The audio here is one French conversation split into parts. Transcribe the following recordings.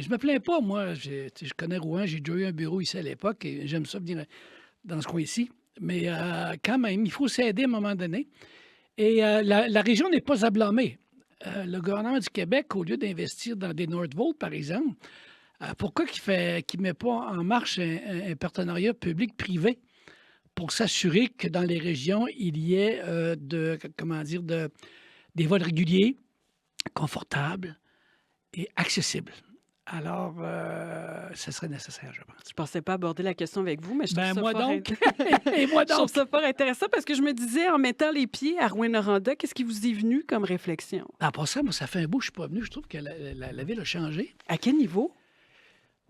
je me plains pas, moi. Je connais Rouen, j'ai déjà eu un bureau ici à l'époque et j'aime ça venir dans ce coin-ci. Mais quand même, il faut s'aider à un moment donné. Et la région n'est pas à blâmer. Le gouvernement du Québec, au lieu d'investir dans des Northvolt, par exemple, pourquoi qu'il met pas en marche un partenariat public-privé pour s'assurer que dans les régions, il y ait comment dire, des vols réguliers, confortables et accessibles. Alors, ce serait nécessaire, je pense. Je pensais pas aborder la question avec vous, mais je trouve Ben ça moi fort int donc, et moi je trouve donc. ça fort intéressant parce que je me disais, en mettant les pieds à Rouyn-Noranda, qu'est-ce qui vous est venu comme réflexion? En passant, moi, ça fait un bout que je suis pas venu. Je trouve que la ville a changé. À quel niveau?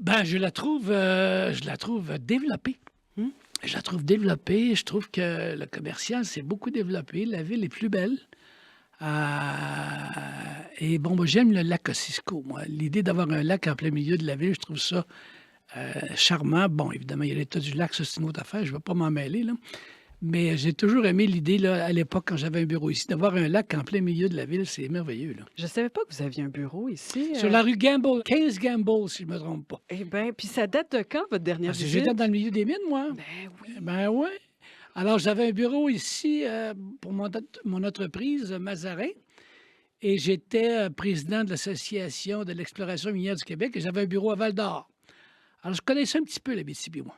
Ben, je la trouve développée. Mmh. Je la trouve développée. Je trouve que le commercial s'est beaucoup développé. La ville est plus belle. Et bon, moi, j'aime le lac Ossisco, moi. L'idée d'avoir un lac en plein milieu de la ville, je trouve ça charmant. Bon, évidemment, il y a l'état du lac, ça, c'est une autre affaire. Je ne vais pas m'en mêler, là. Mais j'ai toujours aimé l'idée, là, à l'époque, quand j'avais un bureau ici, d'avoir un lac en plein milieu de la ville. C'est merveilleux, là. Je savais pas que vous aviez un bureau ici, Sur la rue Gamble, 15 Gamble, si je ne me trompe pas. Eh bien, puis ça date de quand, votre dernière Parce que visite? j'étais dans le milieu des mines, moi. Ben oui. Ben oui. Alors, j'avais un bureau ici pour mon entreprise, Mazarin, et j'étais président de l'Association de l'exploration minière du Québec, et j'avais un bureau à Val-d'Or. Alors, je connaissais un petit peu l'Abitibi, moi.